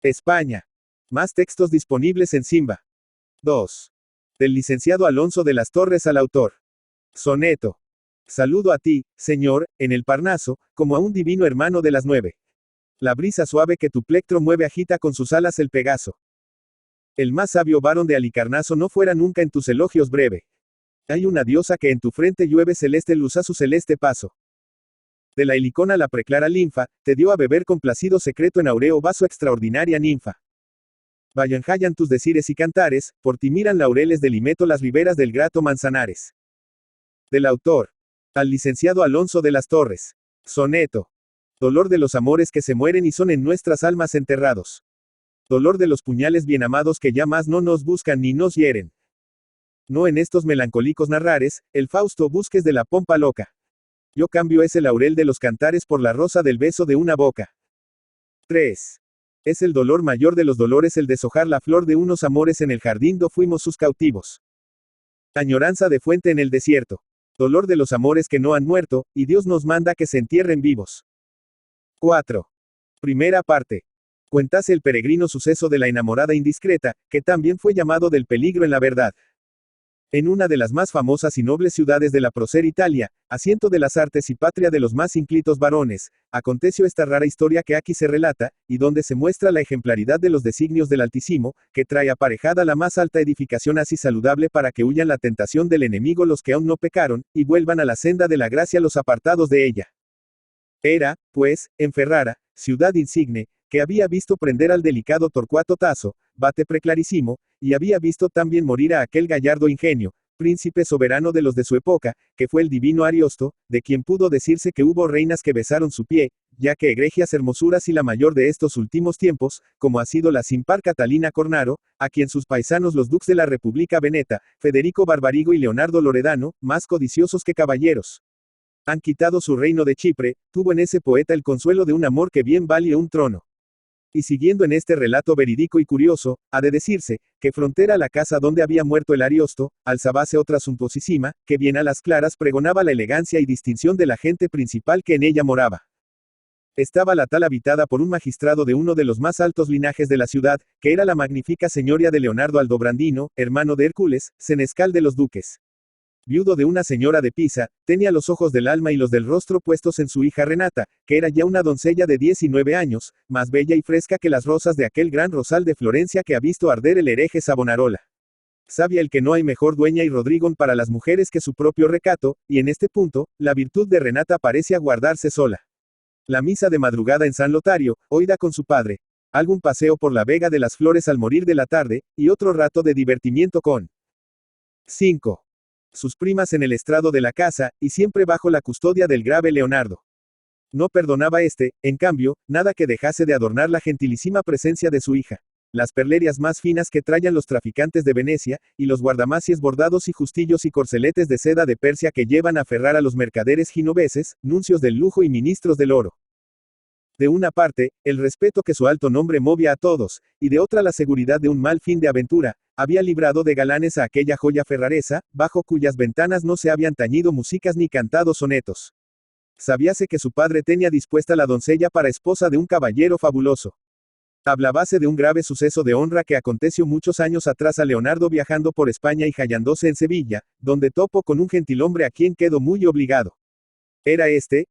España. Más textos disponibles en Simba. 2. Del licenciado Alonso de las Torres al autor. Soneto. Saludo a ti, Señor, en el Parnaso, como a un divino hermano de las 9. La brisa suave que tu plectro mueve agita con sus alas el Pegaso. El más sabio varón de Alicarnaso no fuera nunca en tus elogios breve. Hay una diosa que en tu frente llueve celeste luz a su celeste paso. De la helicona la preclara linfa, te dio a beber complacido secreto en aureo vaso extraordinaria ninfa. Vayan hallan tus decires y cantares, por ti miran laureles del Limeto las riberas del grato Manzanares. Del autor. Al licenciado Alonso de las Torres. Soneto. Dolor de los amores que se mueren y son en nuestras almas enterrados. Dolor de los puñales bien amados que ya más no nos buscan ni nos hieren. No en estos melancólicos narrares, el Fausto busques de la pompa loca. Yo cambio ese laurel de los cantares por la rosa del beso de una boca. 3. Es el dolor mayor de los dolores el deshojar la flor de unos amores en el jardín do fuimos sus cautivos. Añoranza de fuente en el desierto. Dolor de los amores que no han muerto, y Dios nos manda que se entierren vivos. 4. Primera parte. Cuéntase el peregrino suceso de la enamorada indiscreta, que también fue llamado del peligro en la verdad. En una de las más famosas y nobles ciudades de la prócer Italia, asiento de las artes y patria de los más ínclitos varones, aconteció esta rara historia que aquí se relata, y donde se muestra la ejemplaridad de los designios del Altísimo, que trae aparejada la más alta edificación así saludable para que huyan la tentación del enemigo los que aún no pecaron, y vuelvan a la senda de la gracia los apartados de ella. Era, pues, en Ferrara, ciudad insigne, que había visto prender al delicado Torcuato Tasso, bate preclarissimo, y había visto también morir a aquel gallardo ingenio, príncipe soberano de los de su época, que fue el divino Ariosto, de quien pudo decirse que hubo reinas que besaron su pie, ya que egregias hermosuras y la mayor de estos últimos tiempos, como ha sido la sin par Catalina Cornaro, a quien sus paisanos los duques de la República Veneta, Federico Barbarigo y Leonardo Loredano, más codiciosos que caballeros, han quitado su reino de Chipre, tuvo en ese poeta el consuelo de un amor que bien vale un trono. Y siguiendo en este relato verídico y curioso, ha de decirse, que frontera a la casa donde había muerto el Ariosto, alzábase otra suntuosísima, que bien a las claras pregonaba la elegancia y distinción de la gente principal que en ella moraba. Estaba la tal habitada por un magistrado de uno de los más altos linajes de la ciudad, que era la magnífica señoría de Leonardo Aldobrandino, hermano de Hércules, senescal de los duques. Viudo de una señora de Pisa, tenía los ojos del alma y los del rostro puestos en su hija Renata, que era ya una doncella de 19 años, más bella y fresca que las rosas de aquel gran rosal de Florencia que ha visto arder el hereje Savonarola. Sabia el que no hay mejor dueña y Rodrigón para las mujeres que su propio recato, y en este punto, la virtud de Renata parece aguardarse sola. La misa de madrugada en San Lotario, oída con su padre, algún paseo por la Vega de las Flores al morir de la tarde, y otro rato de divertimiento con 5. Sus primas en el estrado de la casa, y siempre bajo la custodia del grave Leonardo. No perdonaba en cambio, nada que dejase de adornar la gentilísima presencia de su hija. Las perlerias más finas que traían los traficantes de Venecia, y los guardamacies bordados y justillos y corceletes de seda de Persia que llevan a ferrar a los mercaderes ginoveses, nuncios del lujo y ministros del oro. De una parte, el respeto que su alto nombre movía a todos, y de otra la seguridad de un mal fin de aventura, había librado de galanes a aquella joya ferraresa, bajo cuyas ventanas no se habían tañido músicas ni cantado sonetos. Sabíase que su padre tenía dispuesta la doncella para esposa de un caballero fabuloso. Hablábase de un grave suceso de honra que aconteció muchos años atrás a Leonardo viajando por España y hallándose en Sevilla, donde topó con un gentilhombre a quien quedó muy obligado. Era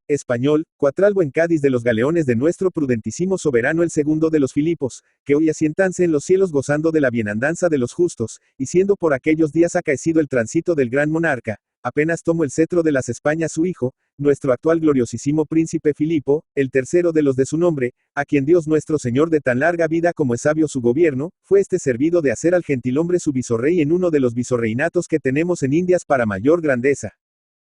español, cuatralbo en Cádiz de los galeones de nuestro prudentísimo soberano el segundo de los Filipos, que hoy asientanse en los cielos gozando de la bienandanza de los justos, y siendo por aquellos días acaecido el tránsito del gran monarca, apenas tomó el cetro de las Españas su hijo, nuestro actual gloriosísimo príncipe Filipo, el tercero de los de su nombre, a quien Dios nuestro Señor de tan larga vida como es sabio su gobierno, fue servido de hacer al gentilhombre su visorrey en uno de los visorreinatos que tenemos en Indias para mayor grandeza.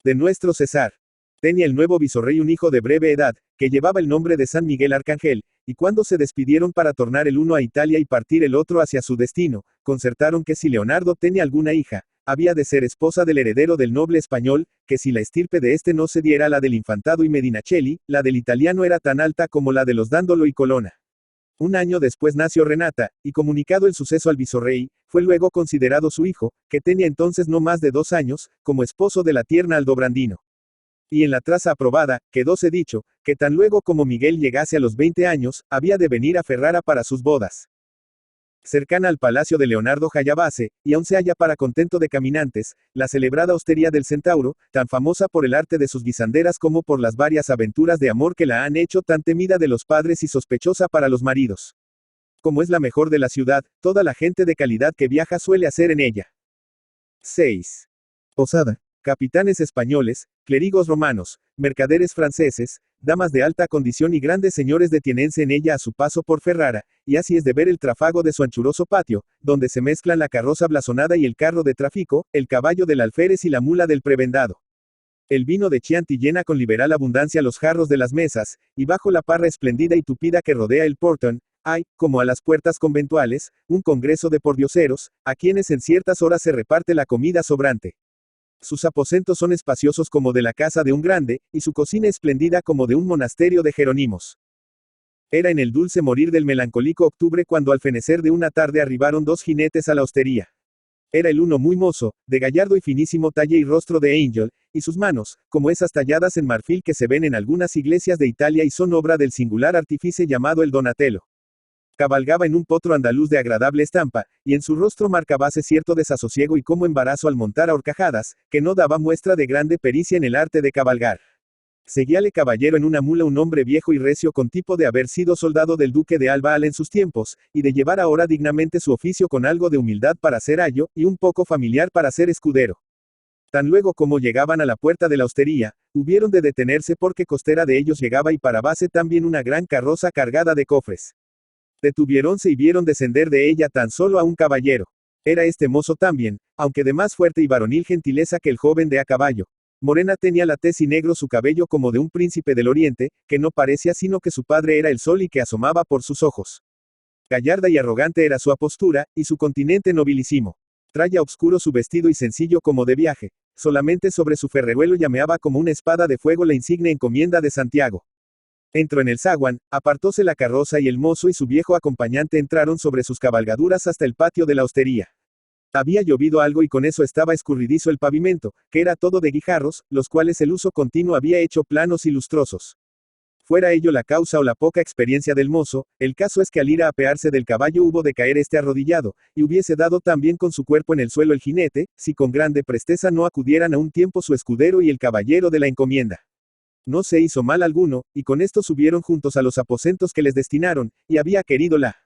De nuestro César. Tenía el nuevo visorrey un hijo de breve edad, que llevaba el nombre de San Miguel Arcángel, y cuando se despidieron para tornar el uno a Italia y partir el otro hacia su destino, concertaron que si Leonardo tenía alguna hija, había de ser esposa del heredero del noble español, que si la estirpe de este no se diera a la del infantado y Medinaceli, la del italiano era tan alta como la de los Dándolo y Colonna. Un año después nació Renata, y comunicado el suceso al visorrey, fue luego considerado su hijo, que tenía entonces no más de 2 años, como esposo de la tierna Aldobrandino. Y en la traza aprobada, quedóse dicho, que tan luego como Miguel llegase a los 20 años, había de venir a Ferrara para sus bodas. Cercana al palacio de Leonardo Jayabase, y aún se halla para contento de caminantes, la celebrada hostería del Centauro, tan famosa por el arte de sus guisanderas como por las varias aventuras de amor que la han hecho tan temida de los padres y sospechosa para los maridos. Como es la mejor de la ciudad, toda la gente de calidad que viaja suele hacer en ella. 6. Posada. Capitanes españoles, clérigos romanos, mercaderes franceses, damas de alta condición y grandes señores detienense en ella a su paso por Ferrara, y así es de ver el tráfago de su anchuroso patio, donde se mezclan la carroza blasonada y el carro de tráfico, el caballo del alférez y la mula del prebendado. El vino de Chianti llena con liberal abundancia los jarros de las mesas, y bajo la parra esplendida y tupida que rodea el portón, hay, como a las puertas conventuales, un congreso de pordioseros, a quienes en ciertas horas se reparte la comida sobrante. Sus aposentos son espaciosos como de la casa de un grande, y su cocina espléndida como de un monasterio de jerónimos. Era en el dulce morir del melancólico octubre cuando al fenecer de una tarde arribaron 2 jinetes a la hostería. Era el uno muy mozo, de gallardo y finísimo talle y rostro de ángel, y sus manos, como esas talladas en marfil que se ven en algunas iglesias de Italia y son obra del singular artífice llamado el Donatello. Cabalgaba en un potro andaluz de agradable estampa, y en su rostro marcábase cierto desasosiego y como embarazo al montar a horcajadas, que no daba muestra de grande pericia en el arte de cabalgar. Seguíale caballero en una mula un hombre viejo y recio con tipo de haber sido soldado del duque de Alba en sus tiempos, y de llevar ahora dignamente su oficio con algo de humildad para ser ayo, y un poco familiar para ser escudero. Tan luego como llegaban a la puerta de la hostería, hubieron de detenerse porque costera de ellos llegaba y parábase también una gran carroza cargada de cofres. Detuviéronse y vieron descender de ella tan solo a un caballero. Era este mozo también, aunque de más fuerte y varonil gentileza que el joven de a caballo. Morena tenía la tez y negro su cabello como de un príncipe del oriente, que no parecía sino que su padre era el sol y que asomaba por sus ojos. Gallarda y arrogante era su apostura, y su continente nobilísimo. Traía obscuro su vestido y sencillo como de viaje. Solamente sobre su ferreruelo llameaba como una espada de fuego la insigne encomienda de Santiago. Entró en el zaguán, apartóse la carroza y el mozo y su viejo acompañante entraron sobre sus cabalgaduras hasta el patio de la hostería. Había llovido algo y con eso estaba escurridizo el pavimento, que era todo de guijarros, los cuales el uso continuo había hecho planos y lustrosos. Fuera ello la causa o la poca experiencia del mozo, el caso es que al ir a apearse del caballo hubo de caer este arrodillado, y hubiese dado también con su cuerpo en el suelo el jinete, si con grande presteza no acudieran a un tiempo su escudero y el caballero de la encomienda. No se hizo mal alguno, y con esto subieron juntos a los aposentos que les destinaron, y había querido la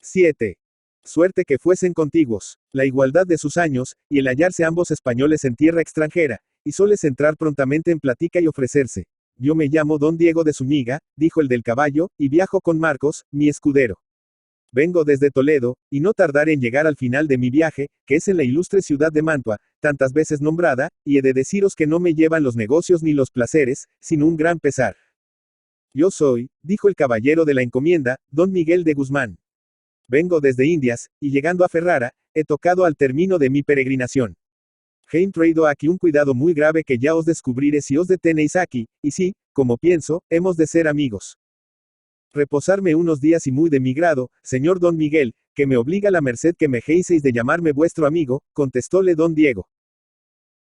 7. Suerte que fuesen contiguos, la igualdad de sus años, y el hallarse ambos españoles en tierra extranjera, y soles entrar prontamente en plática y ofrecerse. Yo me llamo Don Diego de Zúñiga, dijo el del caballo, y viajo con Marcos, mi escudero. Vengo desde Toledo, y no tardaré en llegar al final de mi viaje, que es en la ilustre ciudad de Mantua, tantas veces nombrada, y he de deciros que no me llevan los negocios ni los placeres, sino un gran pesar. Yo soy, dijo el caballero de la encomienda, don Miguel de Guzmán. Vengo desde Indias, y llegando a Ferrara, he tocado al término de mi peregrinación. He traído aquí un cuidado muy grave que ya os descubriré si os detenéis aquí, y si, como pienso, hemos de ser amigos. Reposarme unos días y muy de mi grado, señor don Miguel, que me obliga la merced que me dejéis de llamarme vuestro amigo, contestóle don Diego.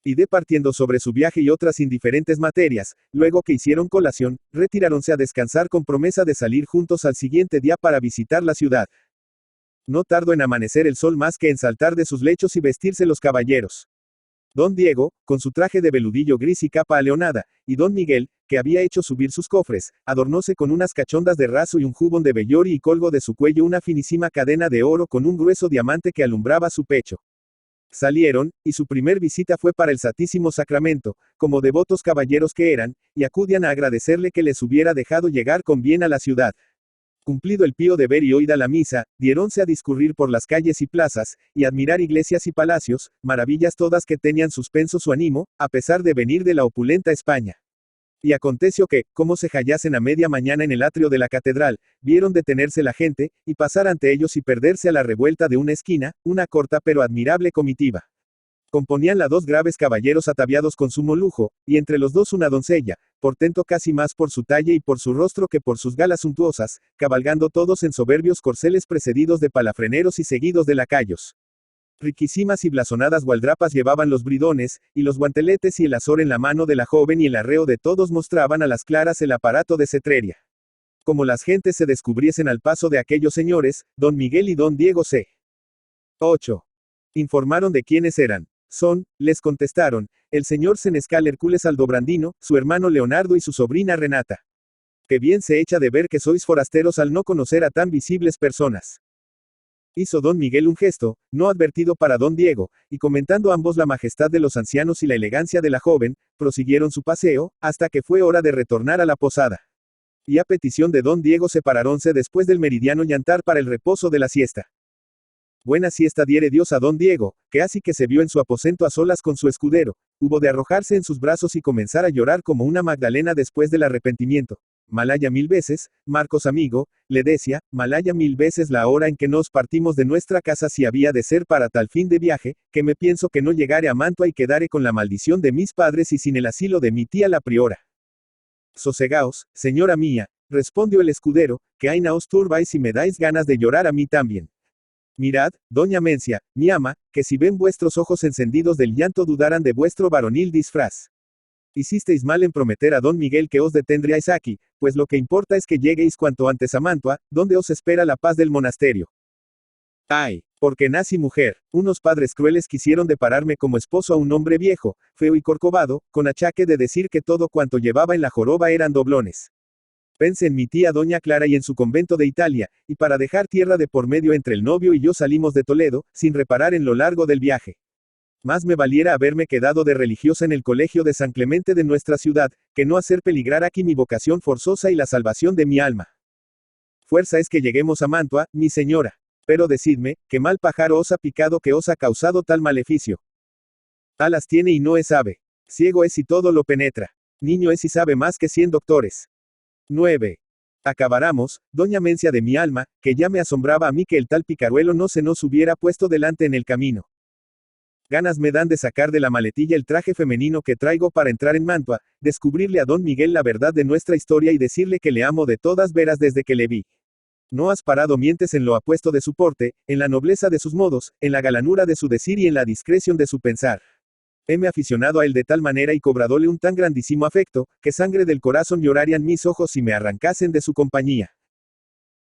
Y de partiendo sobre su viaje y otras indiferentes materias, luego que hicieron colación, retiráronse a descansar con promesa de salir juntos al siguiente día para visitar la ciudad. No tardó en amanecer el sol más que en saltar de sus lechos y vestirse los caballeros. Don Diego, con su traje de veludillo gris y capa aleonada, y don Miguel, que había hecho subir sus cofres, adornóse con unas cachondas de raso y un jubón de vellori y colgó de su cuello una finísima cadena de oro con un grueso diamante que alumbraba su pecho. Salieron, y su primer visita fue para el Santísimo Sacramento, como devotos caballeros que eran, y acudían a agradecerle que les hubiera dejado llegar con bien a la ciudad. Cumplido el pío deber y oída la misa, diéronse a discurrir por las calles y plazas, y admirar iglesias y palacios, maravillas todas que tenían suspenso su ánimo, a pesar de venir de la opulenta España. Y aconteció que, como se hallasen a media mañana en el atrio de la catedral, vieron detenerse la gente, y pasar ante ellos y perderse a la revuelta de una esquina, una corta pero admirable comitiva. Componíanla 2 graves caballeros ataviados con sumo lujo, y entre los 2 una doncella, portento casi más por su talle y por su rostro que por sus galas suntuosas, cabalgando todos en soberbios corceles precedidos de palafreneros y seguidos de lacayos. Riquísimas y blasonadas gualdrapas llevaban los bridones, y los guanteletes y el azor en la mano de la joven y el arreo de todos mostraban a las claras el aparato de cetreria. Como las gentes se descubriesen al paso de aquellos señores, don Miguel y don Diego c. 8. Informaron de quiénes eran. Son, les contestaron, el señor Senescal Hércules Aldobrandino, su hermano Leonardo y su sobrina Renata. Que bien se echa de ver que sois forasteros al no conocer a tan visibles personas. Hizo don Miguel un gesto, no advertido para don Diego, y comentando ambos la majestad de los ancianos y la elegancia de la joven, prosiguieron su paseo, hasta que fue hora de retornar a la posada. Y a petición de don Diego separáronse después del meridiano llantar para el reposo de la siesta. Buena siesta diere Dios a don Diego, que así que se vio en su aposento a solas con su escudero, hubo de arrojarse en sus brazos y comenzar a llorar como una Magdalena después del arrepentimiento. Malaya 1000 veces, Marcos amigo, le decía, Malaya 1000 veces la hora en que nos partimos de nuestra casa si había de ser para tal fin de viaje, que me pienso que no llegare a Mantua y quedare con la maldición de mis padres y sin el asilo de mi tía la priora. Sosegaos, señora mía, respondió el escudero, que aina os turbáis y me dais ganas de llorar a mí también. Mirad, doña Mencia, mi ama, que si ven vuestros ojos encendidos del llanto dudaran de vuestro varonil disfraz. Hicisteis mal en prometer a don Miguel que os detendríais aquí, pues lo que importa es que lleguéis cuanto antes a Mantua, donde os espera la paz del monasterio. Ay, porque nací mujer, unos padres crueles quisieron depararme como esposo a un hombre viejo, feo y corcovado, con achaque de decir que todo cuanto llevaba en la joroba eran doblones. Pensé en mi tía doña Clara y en su convento de Italia, y para dejar tierra de por medio entre el novio y yo salimos de Toledo, sin reparar en lo largo del viaje. Más me valiera haberme quedado de religiosa en el colegio de San Clemente de nuestra ciudad, que no hacer peligrar aquí mi vocación forzosa y la salvación de mi alma. Fuerza es que lleguemos a Mantua, mi señora. Pero decidme, ¿qué mal pájaro os ha picado que os ha causado tal maleficio? Alas tiene y no es ave. Ciego es y todo lo penetra. Niño es y sabe más que 100 doctores. 9. Acabáramos, doña Mencia de mi alma, que ya me asombraba a mí que el tal picaruelo no se nos hubiera puesto delante en el camino. Ganas me dan de sacar de la maletilla el traje femenino que traigo para entrar en Mantua, descubrirle a don Miguel la verdad de nuestra historia y decirle que le amo de todas veras desde que le vi. No has parado mientes en lo apuesto de su porte, en la nobleza de sus modos, en la galanura de su decir y en la discreción de su pensar. Heme aficionado a él de tal manera y cobradole un tan grandísimo afecto, que sangre del corazón llorarían mis ojos si me arrancasen de su compañía.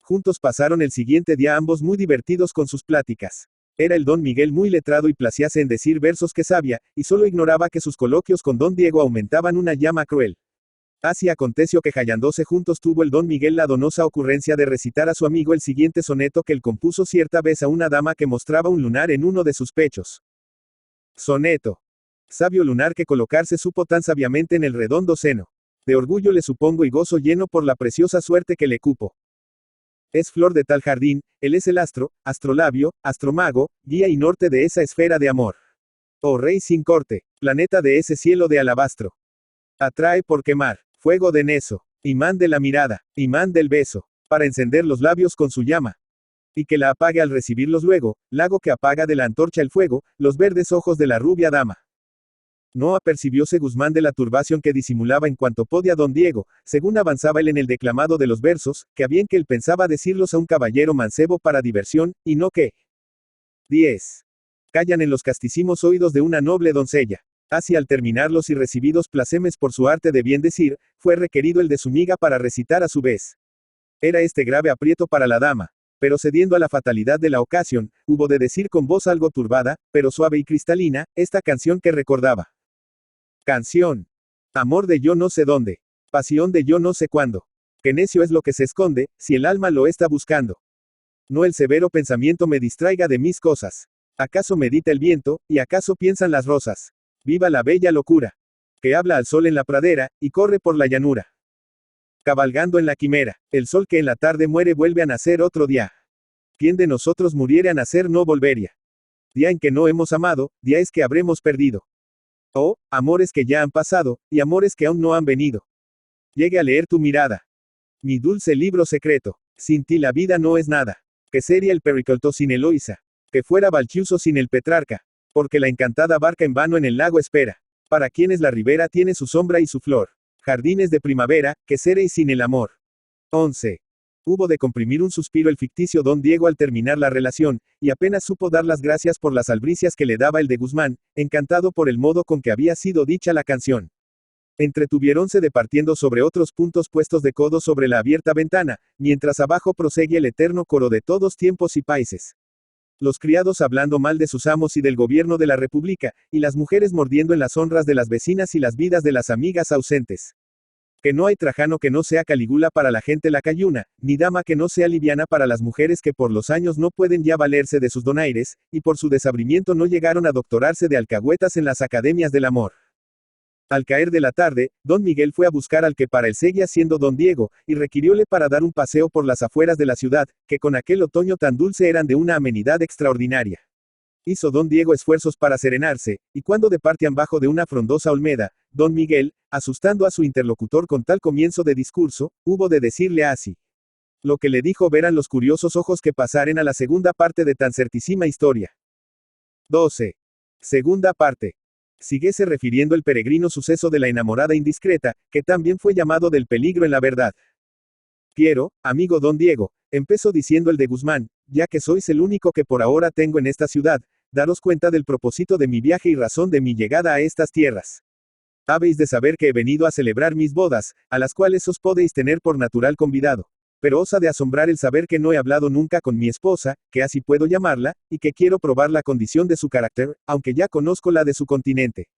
Juntos pasaron el siguiente día ambos muy divertidos con sus pláticas. Era el don Miguel muy letrado y placíase en decir versos que sabía, y solo ignoraba que sus coloquios con don Diego aumentaban una llama cruel. Así aconteció que hallándose juntos tuvo el don Miguel la donosa ocurrencia de recitar a su amigo el siguiente soneto que él compuso cierta vez a una dama que mostraba un lunar en uno de sus pechos. Soneto. Sabio lunar que colocarse supo tan sabiamente en el redondo seno. De orgullo le supongo y gozo lleno por la preciosa suerte que le cupo. Es flor de tal jardín, él es el astro, astrolabio, astromago, guía y norte de esa esfera de amor. Oh rey sin corte, planeta de ese cielo de alabastro. Atrae por quemar, fuego de neso, imán de la mirada, imán del beso, para encender los labios con su llama. Y que la apague al recibirlos luego, lago que apaga de la antorcha el fuego, los verdes ojos de la rubia dama. No apercibióse Guzmán de la turbación que disimulaba en cuanto podía don Diego, según avanzaba él en el declamado de los versos, que a bien que él pensaba decirlos a un caballero mancebo para diversión, y no que. 10. Callan en los castísimos oídos de una noble doncella. Así al terminarlos y recibidos placemes por su arte de bien decir, fue requerido el de su miga para recitar a su vez. Era este grave aprieto para la dama, pero cediendo a la fatalidad de la ocasión, hubo de decir con voz algo turbada, pero suave y cristalina, esta canción que recordaba. Canción. Amor de yo no sé dónde. Pasión de yo no sé cuándo. Que necio es lo que se esconde, si el alma lo está buscando. No el severo pensamiento me distraiga de mis cosas. ¿Acaso medita el viento, y acaso piensan las rosas? Viva la bella locura. Que habla al sol en la pradera, y corre por la llanura. Cabalgando en la quimera, el sol que en la tarde muere vuelve a nacer otro día. ¿Quién de nosotros muriere a nacer no volvería? Día en que no hemos amado, día es que habremos perdido. Oh, amores que ya han pasado, y amores que aún no han venido. Llegue a leer tu mirada. Mi dulce libro secreto. Sin ti la vida no es nada. Que sería el Pericolto sin Eloísa. Que fuera Balchiuso sin el Petrarca. Porque la encantada barca en vano en el lago espera. Para quienes la ribera tiene su sombra y su flor. Jardines de primavera, que seréis sin el amor. 11. Hubo de comprimir un suspiro el ficticio don Diego al terminar la relación, y apenas supo dar las gracias por las albricias que le daba el de Guzmán, encantado por el modo con que había sido dicha la canción. Entretuviéronse departiendo sobre otros puntos puestos de codo sobre la abierta ventana, mientras abajo proseguía el eterno coro de todos tiempos y países. Los criados hablando mal de sus amos y del gobierno de la república, y las mujeres mordiendo en las honras de las vecinas y las vidas de las amigas ausentes. Que no hay Trajano que no sea Calígula para la gente lacayuna, ni dama que no sea liviana para las mujeres que por los años no pueden ya valerse de sus donaires, y por su desabrimiento no llegaron a doctorarse de alcahuetas en las academias del amor. Al caer de la tarde, don Miguel fue a buscar al que para él seguía siendo don Diego, y requirióle para dar un paseo por las afueras de la ciudad, que con aquel otoño tan dulce eran de una amenidad extraordinaria. Hizo don Diego esfuerzos para serenarse, y cuando departían bajo de una frondosa olmeda, don Miguel, asustando a su interlocutor con tal comienzo de discurso, hubo de decirle así. Lo que le dijo verán los curiosos ojos que pasaren a la segunda parte de tan certísima historia. 12. Segunda parte. Síguese refiriendo el peregrino suceso de la enamorada indiscreta, que también fue llamado del peligro en la verdad. Quiero, amigo don Diego, empezó diciendo el de Guzmán, ya que sois el único que por ahora tengo en esta ciudad, daros cuenta del propósito de mi viaje y razón de mi llegada a estas tierras. Habéis de saber que he venido a celebrar mis bodas, a las cuales os podéis tener por natural convidado. Pero os ha de asombrar el saber que no he hablado nunca con mi esposa, que así puedo llamarla, y que quiero probar la condición de su carácter, aunque ya conozco la de su continente.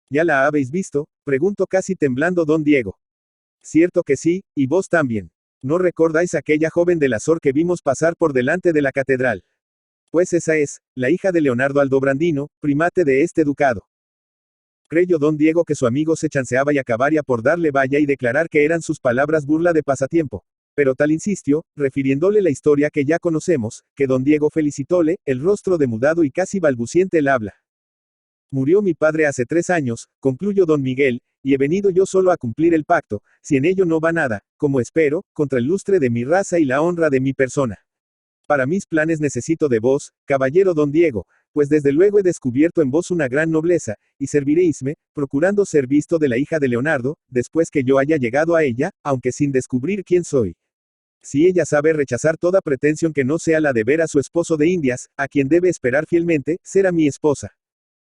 ¿Ya la habéis visto? Preguntó casi temblando don Diego. Cierto que sí, y vos también. ¿No recordáis aquella joven del Azor que vimos pasar por delante de la catedral? Pues esa es, la hija de Leonardo Aldobrandino, primate de este ducado. Creyó don Diego que su amigo se chanceaba y acabaría por darle valla y declarar que eran sus palabras burla de pasatiempo. Pero tal insistió, refiriéndole la historia que ya conocemos, que don Diego felicitóle, el rostro demudado y casi balbuciente el habla. Murió mi padre hace 3 años, concluyó don Miguel, y he venido yo solo a cumplir el pacto, si en ello no va nada, como espero, contra el lustre de mi raza y la honra de mi persona. Para mis planes necesito de vos, caballero don Diego, pues desde luego he descubierto en vos una gran nobleza, y serviréisme, procurando ser visto de la hija de Leonardo, después que yo haya llegado a ella, aunque sin descubrir quién soy. Si ella sabe rechazar toda pretensión que no sea la de ver a su esposo de Indias, a quien debe esperar fielmente, será mi esposa.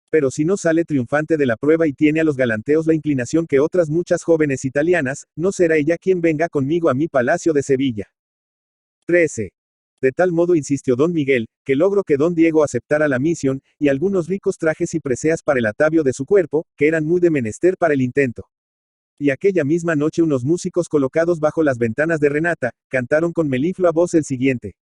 Pero si no sale triunfante de la prueba y tiene a los galanteos la inclinación que otras muchas jóvenes italianas, no será ella quien venga conmigo a mi palacio de Sevilla. 13. De tal modo insistió don Miguel, que logró que don Diego aceptara la misión, y algunos ricos trajes y preseas para el atavio de su cuerpo, que eran muy de menester para el intento. Y aquella misma noche unos músicos colocados bajo las ventanas de Renata, cantaron con meliflua voz el siguiente.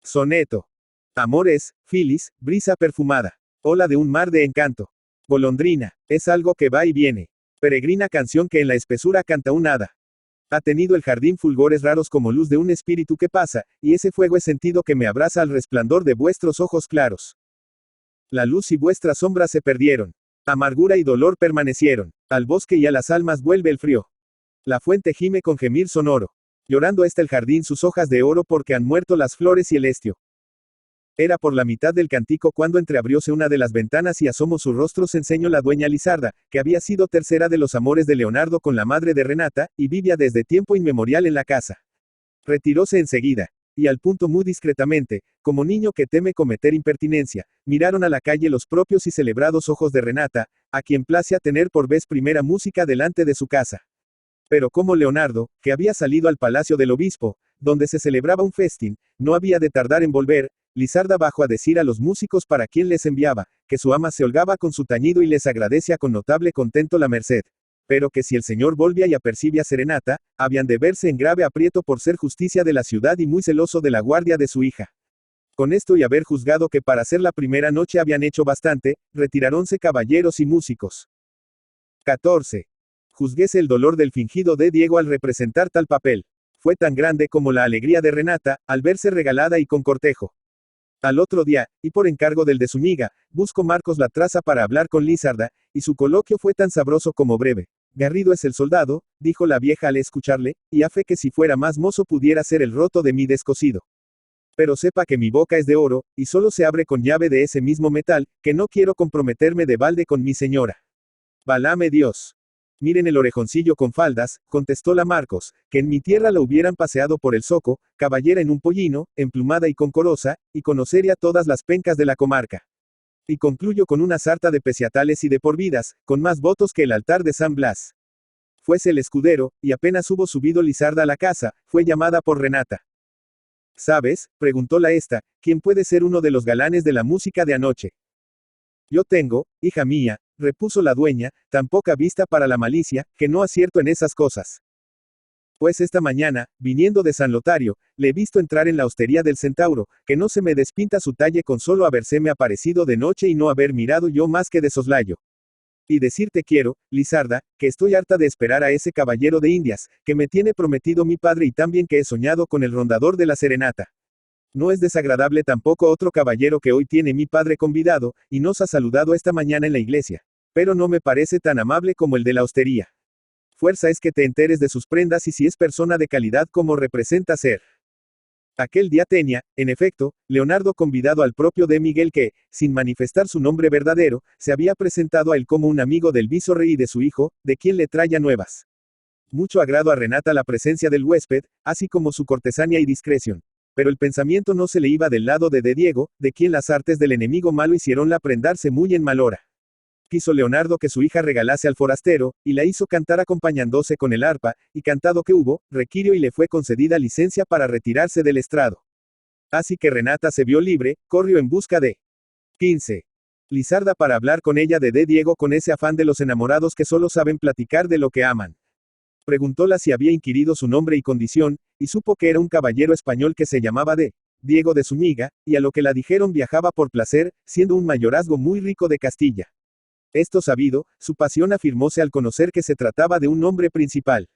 Soneto. Amores, filis, brisa perfumada. Ola de un mar de encanto. Golondrina, es algo que va y viene. Peregrina canción que en la espesura canta un hada. Ha tenido el jardín fulgores raros como luz de un espíritu que pasa, y ese fuego es sentido que me abraza al resplandor de vuestros ojos claros. La luz y vuestra sombra se perdieron. Amargura y dolor permanecieron. Al bosque y a las almas vuelve el frío. La fuente gime con gemir sonoro. Llorando está el jardín sus hojas de oro porque han muerto las flores y el estio. Era por la mitad del cantico cuando entreabrióse una de las ventanas y asomó su rostro enseñó la dueña Lizarda, que había sido tercera de los amores de Leonardo con la madre de Renata, y vivía desde tiempo inmemorial en la casa. Retiróse enseguida, y al punto muy discretamente, como niño que teme cometer impertinencia, miraron a la calle los propios y celebrados ojos de Renata, a quien place a tener por vez primera música delante de su casa. Pero como Leonardo, que había salido al palacio del obispo, donde se celebraba un festín, no había de tardar en volver, Lizarda bajó a decir a los músicos para quien les enviaba, que su ama se holgaba con su tañido y les agradecía con notable contento la merced. Pero que si el señor volvía y apercibía a Serenata, habían de verse en grave aprieto por ser justicia de la ciudad y muy celoso de la guardia de su hija. Con esto y haber juzgado que para hacer la primera noche habían hecho bastante, retiráronse caballeros y músicos. 14. Juzguese el dolor del fingido de Diego al representar tal papel. Fue tan grande como la alegría de Renata, al verse regalada y con cortejo. Al otro día, y por encargo del de Zúñiga, buscó Marcos la traza para hablar con Lizarda, y su coloquio fue tan sabroso como breve. Garrido es el soldado, dijo la vieja al escucharle, y a fe que si fuera más mozo pudiera ser el roto de mi descosido. Pero sepa que mi boca es de oro, y solo se abre con llave de ese mismo metal, que no quiero comprometerme de balde con mi señora. Válame Dios. Miren el orejoncillo con faldas, contestó la Marcos, que en mi tierra la hubieran paseado por el zoco, caballera en un pollino, emplumada y concorosa, y conocería todas las pencas de la comarca. Y concluyo con una sarta de peciatales y de porvidas, con más votos que el altar de San Blas. Fuese el escudero, y apenas hubo subido Lizarda a la casa, fue llamada por Renata. ¿Sabes? Preguntóla esta, ¿quién puede ser uno de los galanes de la música de anoche? Yo tengo, hija mía, repuso la dueña, tan poca vista para la malicia, que no acierto en esas cosas. Pues esta mañana, viniendo de San Lotario, le he visto entrar en la hostería del Centauro, que no se me despinta su talle con solo habérseme aparecido de noche y no haber mirado yo más que de soslayo. Y decirte quiero, Lizarda, que estoy harta de esperar a ese caballero de Indias, que me tiene prometido mi padre y también que he soñado con el rondador de la serenata. No es desagradable tampoco otro caballero que hoy tiene mi padre convidado, y nos ha saludado esta mañana en la iglesia. Pero no me parece tan amable como el de la hostería. Fuerza es que te enteres de sus prendas y si es persona de calidad como representa ser. Aquel día tenía, en efecto, Leonardo convidado al propio de Miguel que, sin manifestar su nombre verdadero, se había presentado a él como un amigo del visorrey y de su hijo, de quien le traía nuevas. Mucho agrado a Renata la presencia del huésped, así como su cortesanía y discreción. Pero el pensamiento no se le iba del lado de Diego, de quien las artes del enemigo malo hicieronla prendarse muy en mal hora. Quiso Leonardo que su hija regalase al forastero, y la hizo cantar acompañándose con el arpa, y cantado que hubo, requirió y le fue concedida licencia para retirarse del estrado. Así que Renata se vio libre, corrió en busca de 15. Lizarda para hablar con ella de Diego con ese afán de los enamorados que solo saben platicar de lo que aman. Preguntóla si había inquirido su nombre y condición, y supo que era un caballero español que se llamaba Diego de Zúñiga, y a lo que la dijeron viajaba por placer, siendo un mayorazgo muy rico de Castilla. Esto sabido, su pasión afirmóse al conocer que se trataba de un hombre principal.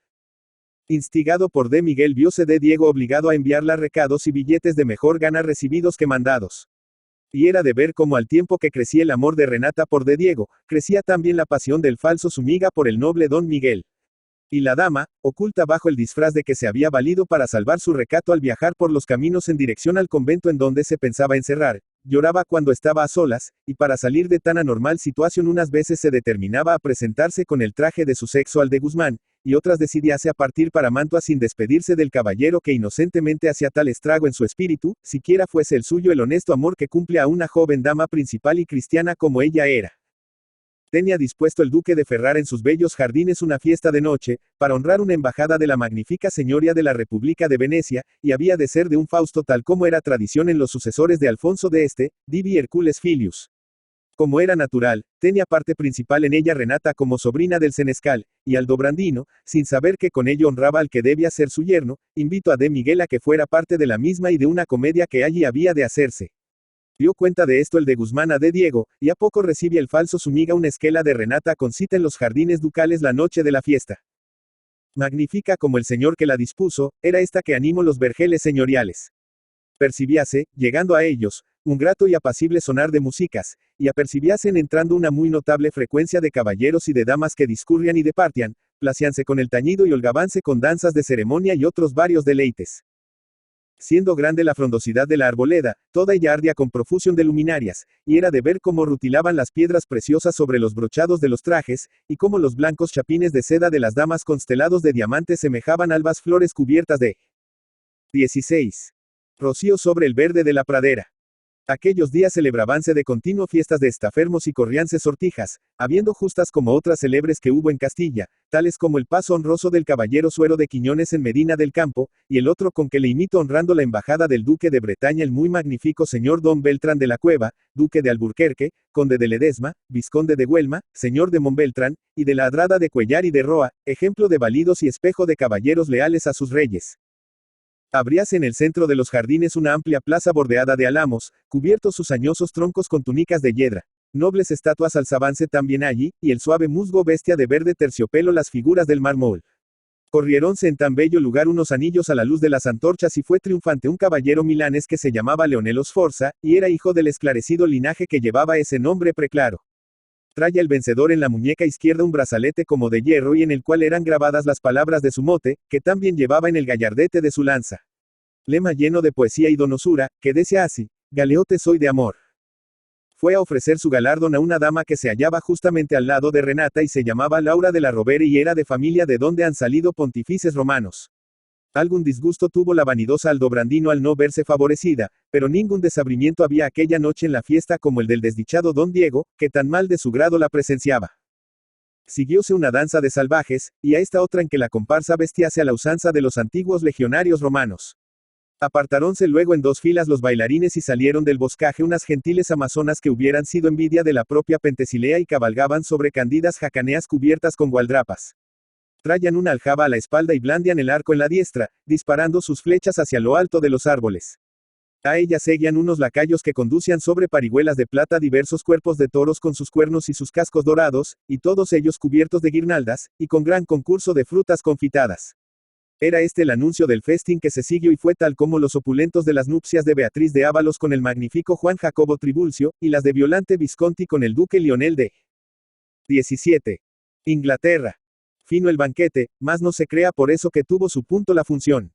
Instigado por Miguel vióse Diego obligado a enviarla recados y billetes de mejor gana recibidos que mandados. Y era de ver cómo al tiempo que crecía el amor de Renata por Diego, crecía también la pasión del falso Zúñiga por el noble don Miguel. Y la dama, oculta bajo el disfraz de que se había valido para salvar su recato al viajar por los caminos en dirección al convento en donde se pensaba encerrar, lloraba cuando estaba a solas, y para salir de tan anormal situación unas veces se determinaba a presentarse con el traje de su sexo al de Guzmán, y otras decidíase a partir para Mantua sin despedirse del caballero que inocentemente hacía tal estrago en su espíritu, siquiera fuese el suyo el honesto amor que cumple a una joven dama principal y cristiana como ella era. Tenía dispuesto el duque de Ferrara en sus bellos jardines una fiesta de noche, para honrar una embajada de la magnífica señoría de la República de Venecia, y había de ser de un Fausto tal como era tradición en los sucesores de Alfonso de Divi Hercules Filius. Como era natural, tenía parte principal en ella Renata como sobrina del senescal, y Aldobrandino, sin saber que con ello honraba al que debía ser su yerno, invitó a Miguel a que fuera parte de la misma y de una comedia que allí había de hacerse. Dio cuenta de esto el de Guzmán a Diego, y a poco recibe el falso Zúñiga una esquela de Renata con cita en los jardines ducales la noche de la fiesta. Magnífica como el señor que la dispuso, era esta que animó los vergeles señoriales. Percibíase, llegando a ellos, un grato y apacible sonar de músicas, y apercibíase en entrando una muy notable frecuencia de caballeros y de damas que discurrían y departían, placíanse con el tañido y holgabanse con danzas de ceremonia y otros varios deleites. Siendo grande la frondosidad de la arboleda, toda ella ardía con profusión de luminarias, y era de ver cómo rutilaban las piedras preciosas sobre los brochados de los trajes, y cómo los blancos chapines de seda de las damas constelados de diamantes semejaban albas flores cubiertas de 16. Rocío sobre el verde de la pradera. Aquellos días celebrábanse de continuo fiestas de estafermos y corriances sortijas, habiendo justas como otras célebres que hubo en Castilla, tales como el paso honroso del caballero Suero de Quiñones en Medina del Campo, y el otro con que le imito honrando la embajada del duque de Bretaña el muy magnífico señor don Beltrán de la Cueva, duque de Alburquerque, conde de Ledesma, vizconde de Güelma, señor de Montbeltrán, y de la Adrada de Cuellar y de Roa, ejemplo de validos y espejo de caballeros leales a sus reyes. Abríase en el centro de los jardines una amplia plaza bordeada de álamos, cubiertos sus añosos troncos con túnicas de hiedra. Nobles estatuas alzábanse también allí, y el suave musgo bestia de verde terciopelo las figuras del mármol. Corriéronse en tan bello lugar unos anillos a la luz de las antorchas y fue triunfante un caballero milanés que se llamaba Leonelo Sforza, y era hijo del esclarecido linaje que llevaba ese nombre preclaro. Traía el vencedor en la muñeca izquierda un brazalete como de hierro y en el cual eran grabadas las palabras de su mote, que también llevaba en el gallardete de su lanza. Lema lleno de poesía y donosura, que decía así: Galeote soy de amor. fue a ofrecer su galardón a una dama que se hallaba justamente al lado de Renata y se llamaba Laura de la Rovere y era de familia de donde han salido pontífices romanos. Algún disgusto tuvo la vanidosa Aldobrandino al no verse favorecida, pero ningún desabrimiento había aquella noche en la fiesta como el del desdichado don Diego, que tan mal de su grado la presenciaba. Siguióse una danza de salvajes, y a esta otra en que la comparsa vestiase a la usanza de los antiguos legionarios romanos. Apartaronse luego en dos filas los bailarines y salieron del boscaje unas gentiles amazonas que hubieran sido envidia de la propia Pentesilea y cabalgaban sobre candidas jacaneas cubiertas con gualdrapas. Traían una aljaba a la espalda y blandían el arco en la diestra, disparando sus flechas hacia lo alto de los árboles. A ellas seguían unos lacayos que conducían sobre parihuelas de plata diversos cuerpos de toros con sus cuernos y sus cascos dorados, y todos ellos cubiertos de guirnaldas, y con gran concurso de frutas confitadas. Era este el anuncio del festín que se siguió y fue tal como los opulentos de las nupcias de Beatriz de Ábalos con el magnífico Juan Jacobo Tribulcio, y las de Violante Visconti con el duque Lionel de 17. Inglaterra. Fino el banquete, mas no se crea por eso que tuvo su punto la función.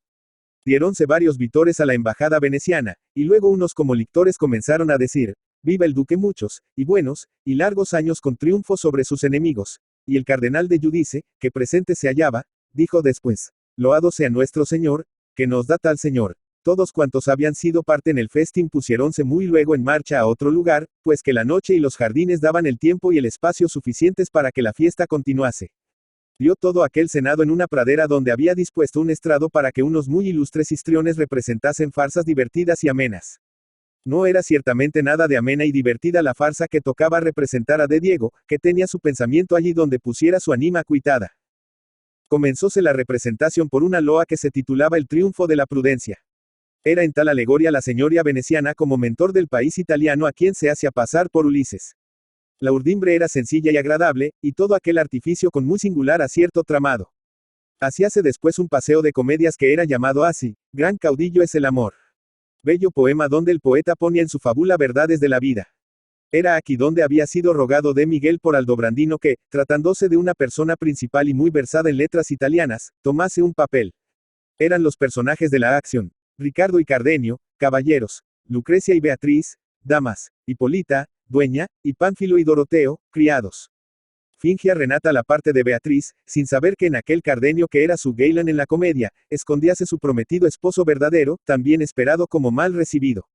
Diéronse varios vitores a la embajada veneciana, y luego unos como lictores comenzaron a decir, viva el duque muchos, y buenos, y largos años con triunfo sobre sus enemigos. Y el cardenal de Giudice, que presente se hallaba, dijo después, loado sea nuestro Señor, que nos da tal Señor. Todos cuantos habían sido parte en el festín pusiéronse muy luego en marcha a otro lugar, pues que la noche y los jardines daban el tiempo y el espacio suficientes para que la fiesta continuase. Dio todo aquel senado en una pradera donde había dispuesto un estrado para que unos muy ilustres histriones representasen farsas divertidas y amenas. No era ciertamente nada de amena y divertida la farsa que tocaba representar a de Diego, que tenía su pensamiento allí donde pusiera su ánima cuitada. Comenzóse la representación por una loa que se titulaba El triunfo de la prudencia. Era en tal alegoria la señoría veneciana como mentor del país italiano a quien se hacía pasar por Ulises. La urdimbre era sencilla y agradable, y todo aquel artificio con muy singular acierto tramado. Hacíase después un paseo de comedias que era llamado así, Gran caudillo es el amor. Bello poema donde el poeta ponía en su fábula verdades de la vida. Era aquí donde había sido rogado de Miguel por Aldobrandino que, tratándose de una persona principal y muy versada en letras italianas, tomase un papel. Eran los personajes de la acción, Ricardo y Cardenio, caballeros, Lucrecia y Beatriz, damas, Hipólita, dueña, y Pánfilo y Doroteo, criados. Fingía Renata la parte de Beatriz, sin saber que en aquel Cardenio que era su Geylan en la comedia, escondíase su prometido esposo verdadero, tan bien esperado como mal recibido.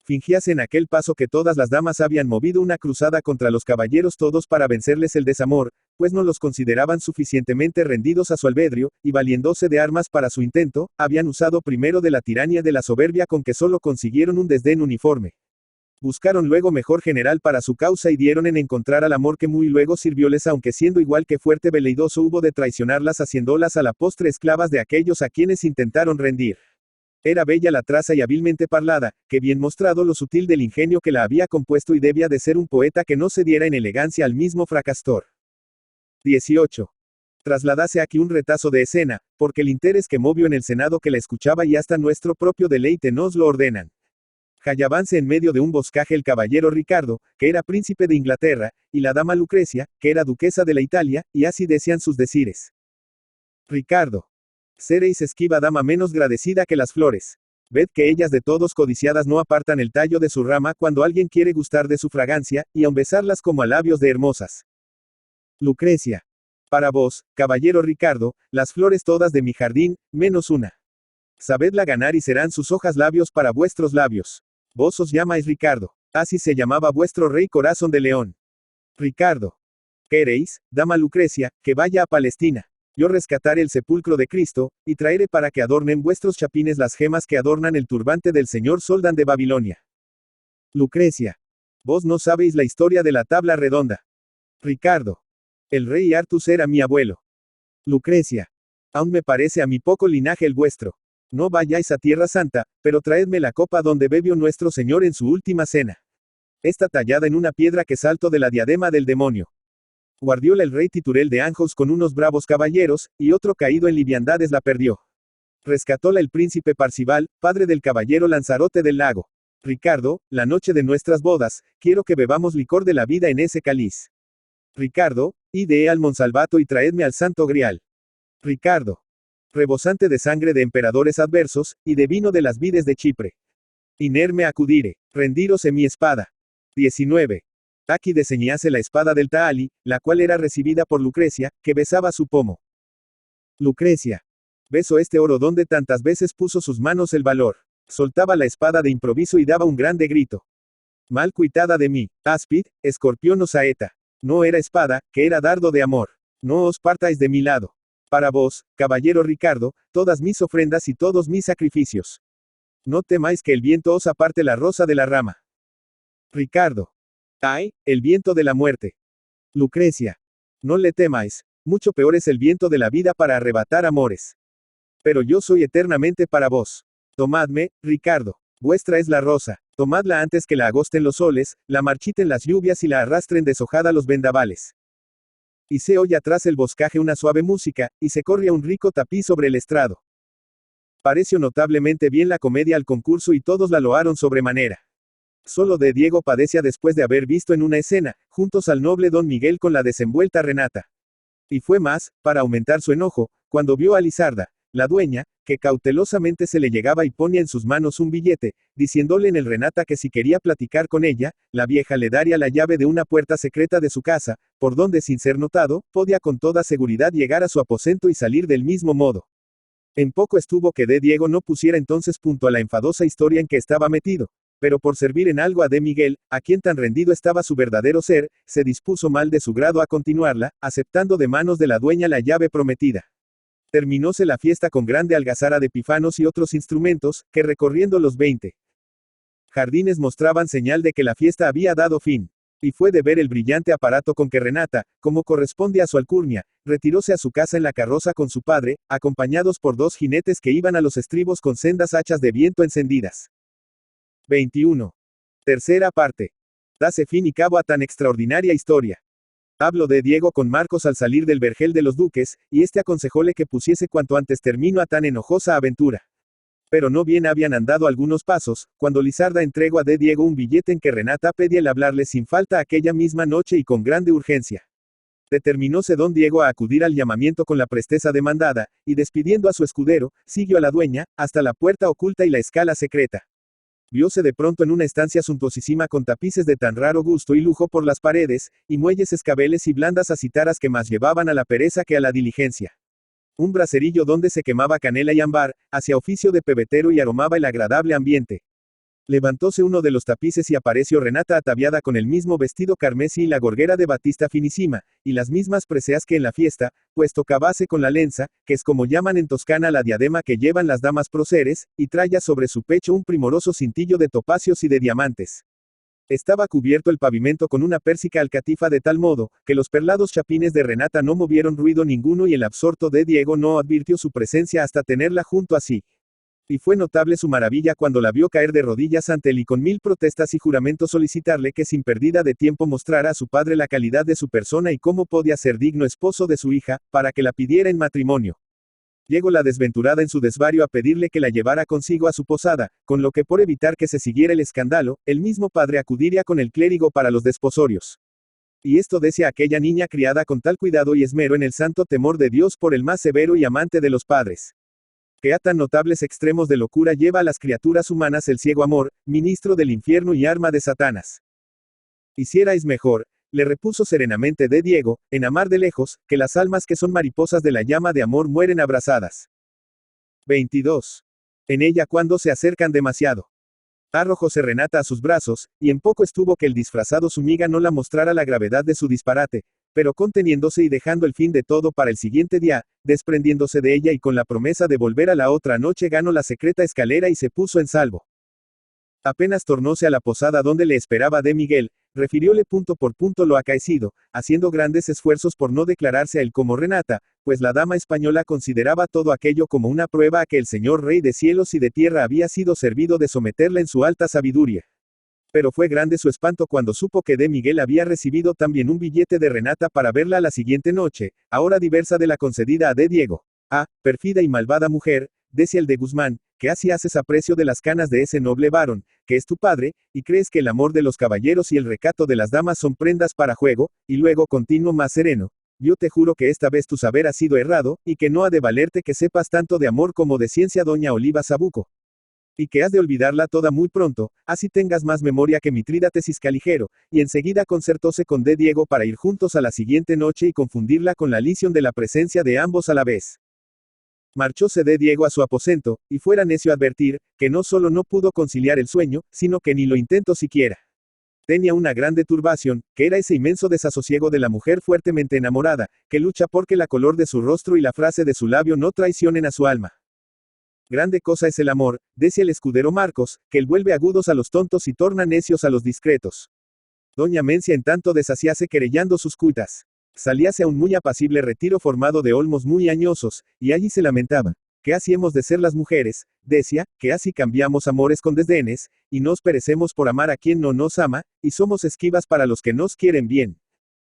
Fingíase en aquel paso que todas las damas habían movido una cruzada contra los caballeros todos para vencerles el desamor, pues no los consideraban suficientemente rendidos a su albedrío, y valiéndose de armas para su intento, habían usado primero de la tiranía de la soberbia con que solo consiguieron un desdén uniforme. Buscaron luego mejor general para su causa y dieron en encontrar al amor que muy luego sirvióles aunque siendo igual que fuerte veleidoso hubo de traicionarlas haciéndolas a la postre esclavas de aquellos a quienes intentaron rendir. Era bella la traza y hábilmente parlada, que bien mostrado lo sutil del ingenio que la había compuesto y debía de ser un poeta que no cediera en elegancia al mismo fracastor. 18. Trasladase aquí un retazo de escena, porque el interés que movió en el Senado que la escuchaba y hasta nuestro propio deleite nos lo ordenan. Hallábanse en medio de un boscaje el caballero Ricardo, que era príncipe de Inglaterra, y la dama Lucrecia, que era duquesa de la Italia, y así decían sus decires. Ricardo. Seréis esquiva dama menos gradecida que las flores. Ved que ellas de todos codiciadas no apartan el tallo de su rama cuando alguien quiere gustar de su fragancia, y aun besarlas como a labios de hermosas. Lucrecia. Para vos, caballero Ricardo, las flores todas de mi jardín, menos una. Sabedla ganar y serán sus hojas labios para vuestros labios. Vos os llamáis Ricardo. Así se llamaba vuestro rey Corazón de León. Ricardo. ¿Queréis, dama Lucrecia, que vaya a Palestina? Yo rescataré el sepulcro de Cristo, y traeré para que adornen vuestros chapines las gemas que adornan el turbante del señor Soldán de Babilonia. Lucrecia. Vos no sabéis la historia de la tabla redonda. Ricardo. El rey Artus era mi abuelo. Lucrecia. Aún me parece a mi poco linaje el vuestro. No vayáis a Tierra Santa, pero traedme la copa donde bebió nuestro Señor en su última cena. Esta tallada en una piedra que saltó de la diadema del demonio. Guardiola el rey Titurel de Anjos con unos bravos caballeros, y otro caído en liviandades la perdió. Rescatóla el príncipe Parcival, padre del caballero Lanzarote del Lago. Ricardo, la noche de nuestras bodas, quiero que bebamos licor de la vida en ese cáliz. Ricardo, ide al Monsalvato y traedme al Santo Grial. Ricardo. Rebosante de sangre de emperadores adversos, y de vino de las vides de Chipre. Inerme acudire, rendiros en mi espada. 19. Aquí desenñase la espada del Taali, la cual era recibida por Lucrecia, que besaba su pomo. Lucrecia. Beso este oro donde tantas veces puso sus manos el valor. Soltaba la espada de improviso y daba un grande grito. Mal cuitada de mí, áspid, escorpión o saeta. No era espada, que era dardo de amor. No os partáis de mi lado. Para vos, caballero Ricardo, todas mis ofrendas y todos mis sacrificios. No temáis que el viento os aparte la rosa de la rama. Ricardo. Ay, el viento de la muerte. Lucrecia. No le temáis, mucho peor es el viento de la vida para arrebatar amores. Pero yo soy eternamente para vos. Tomadme, Ricardo. Vuestra es la rosa. Tomadla antes que la agosten los soles, la marchiten las lluvias y la arrastren deshojada los vendavales. Y se oye atrás el boscaje una suave música, y se corre un rico tapiz sobre el estrado. Pareció notablemente bien la comedia al concurso y todos la loaron sobremanera. Solo de Diego padecía después de haber visto en una escena, juntos al noble don Miguel con la desenvuelta Renata. Y fue más, para aumentar su enojo, cuando vio a Lizarda, la dueña, que cautelosamente se le llegaba y ponía en sus manos un billete, diciéndole en el Renata que si quería platicar con ella, la vieja le daría la llave de una puerta secreta de su casa, por donde sin ser notado, podía con toda seguridad llegar a su aposento y salir del mismo modo. En poco estuvo que de Diego no pusiera entonces punto a la enfadosa historia en que estaba metido, pero por servir en algo a de Miguel, a quien tan rendido estaba su verdadero ser, se dispuso mal de su grado a continuarla, aceptando de manos de la dueña la llave prometida. Terminóse la fiesta con grande algazara de pifanos y otros instrumentos, que recorriendo los 20 jardines mostraban señal de que la fiesta había dado fin. Y fue de ver el brillante aparato con que Renata, como corresponde a su alcurnia, retiróse a su casa en la carroza con su padre, acompañados por 2 jinetes que iban a los estribos con sendas hachas de viento encendidas. 21. Tercera parte. Dase fin y cabo a tan extraordinaria historia. Hablo de Diego con Marcos al salir del vergel de los duques, y este aconsejóle que pusiese cuanto antes término a tan enojosa aventura. Pero no bien habían andado algunos pasos, cuando Lizarda entregó a de Diego un billete en que Renata pedía el hablarle sin falta aquella misma noche y con grande urgencia. Determinóse don Diego a acudir al llamamiento con la presteza demandada, y despidiendo a su escudero, siguió a la dueña, hasta la puerta oculta y la escala secreta. Vióse de pronto en una estancia suntuosísima con tapices de tan raro gusto y lujo por las paredes, y muelles escabeles y blandas acitaras que más llevaban a la pereza que a la diligencia. Un braserillo donde se quemaba canela y ámbar, hacía oficio de pebetero y aromaba el agradable ambiente. Levantóse uno de los tapices y apareció Renata ataviada con el mismo vestido carmesí y la gorguera de batista finísima, y las mismas preseas que en la fiesta, pues tocabase con la lenza, que es como llaman en Toscana la diadema que llevan las damas próceres, y traía sobre su pecho un primoroso cintillo de topacios y de diamantes. Estaba cubierto el pavimento con una pérsica alcatifa de tal modo, que los perlados chapines de Renata no movieron ruido ninguno y el absorto de Diego no advirtió su presencia hasta tenerla junto a sí. Y fue notable su maravilla cuando la vio caer de rodillas ante él y con 1000 protestas y juramentos solicitarle que sin pérdida de tiempo mostrara a su padre la calidad de su persona y cómo podía ser digno esposo de su hija, para que la pidiera en matrimonio. Llegó la desventurada en su desvario a pedirle que la llevara consigo a su posada, con lo que por evitar que se siguiera el escándalo, el mismo padre acudiría con el clérigo para los desposorios. Y esto decía aquella niña criada con tal cuidado y esmero en el santo temor de Dios por el más severo y amante de los padres, que a tan notables extremos de locura lleva a las criaturas humanas el ciego amor, ministro del infierno y arma de Satanás. Hicierais mejor, le repuso serenamente de Diego, en amar de lejos, que las almas que son mariposas de la llama de amor mueren abrazadas. 22. En ella cuando se acercan demasiado. Arrojóse Renata a sus brazos, y en poco estuvo que el disfrazado su miga no la mostrara la gravedad de su disparate, pero conteniéndose y dejando el fin de todo para el siguiente día, desprendiéndose de ella y con la promesa de volver a la otra noche ganó la secreta escalera y se puso en salvo. Apenas tornóse a la posada donde le esperaba de Miguel, refirióle punto por punto lo acaecido, haciendo grandes esfuerzos por no declararse a él como Renata, pues la dama española consideraba todo aquello como una prueba a que el señor rey de cielos y de tierra había sido servido de someterla en su alta sabiduría. Pero fue grande su espanto cuando supo que de Miguel había recibido también un billete de Renata para verla la siguiente noche, ahora diversa de la concedida a de Diego. Ah, perfida y malvada mujer, decía el de Guzmán, que así haces aprecio de las canas de ese noble varón, que es tu padre, y crees que el amor de los caballeros y el recato de las damas son prendas para juego, y luego continuo más sereno. Yo te juro que esta vez tu saber ha sido errado, y que no ha de valerte que sepas tanto de amor como de ciencia doña Oliva Sabuco. Y que has de olvidarla toda muy pronto, así tengas más memoria que Mitrídates Iscaligero, y enseguida concertóse con D. Diego para ir juntos a la siguiente noche y confundirla con la lisión de la presencia de ambos a la vez. Marchóse D. Diego a su aposento, y fuera necio advertir, que no solo no pudo conciliar el sueño, sino que ni lo intentó siquiera. Tenía una grande turbación, que era ese inmenso desasosiego de la mujer fuertemente enamorada, que lucha porque la color de su rostro y la frase de su labio no traicionen a su alma. Grande cosa es el amor, decía el escudero Marcos, que él vuelve agudos a los tontos y torna necios a los discretos. Doña Mencia en tanto deshacíase querellando sus cuitas. Salíase a un muy apacible retiro formado de olmos muy añosos, y allí se lamentaba. Que así hemos de ser las mujeres, decía, que así cambiamos amores con desdenes, y nos perecemos por amar a quien no nos ama, y somos esquivas para los que nos quieren bien.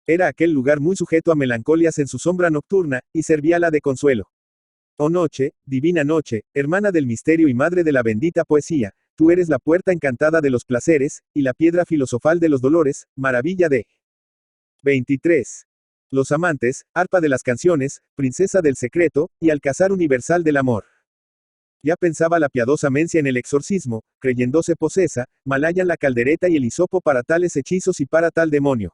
Era aquel lugar muy sujeto a melancolias en su sombra nocturna, y servíala de consuelo. Oh noche, divina noche, hermana del misterio y madre de la bendita poesía, tú eres la puerta encantada de los placeres, y la piedra filosofal de los dolores, maravilla de 23. Los amantes, arpa de las canciones, princesa del secreto, y alcázar universal del amor. Ya pensaba la piadosa Mencia en el exorcismo, creyéndose posesa, malayan la caldereta y el hisopo para tales hechizos y para tal demonio.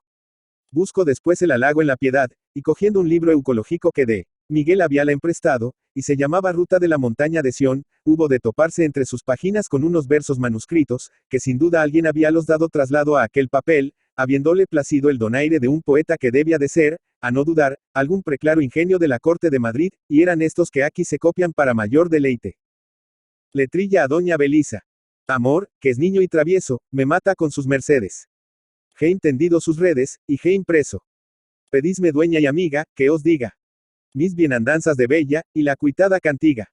Busco después el halago en la piedad, y cogiendo un libro eucológico que de Miguel habíala emprestado, y se llamaba Ruta de la Montaña de Sión, hubo de toparse entre sus páginas con unos versos manuscritos, que sin duda alguien habíalos dado traslado a aquel papel, habiéndole placido el donaire de un poeta que debía de ser, a no dudar, algún preclaro ingenio de la corte de Madrid, y eran estos que aquí se copian para mayor deleite. Letrilla a doña Belisa. Amor, que es niño y travieso, me mata con sus mercedes. He entendido sus redes, y he impreso. Pedisme dueña y amiga, que os diga mis bienandanzas de bella, y la cuitada cantiga.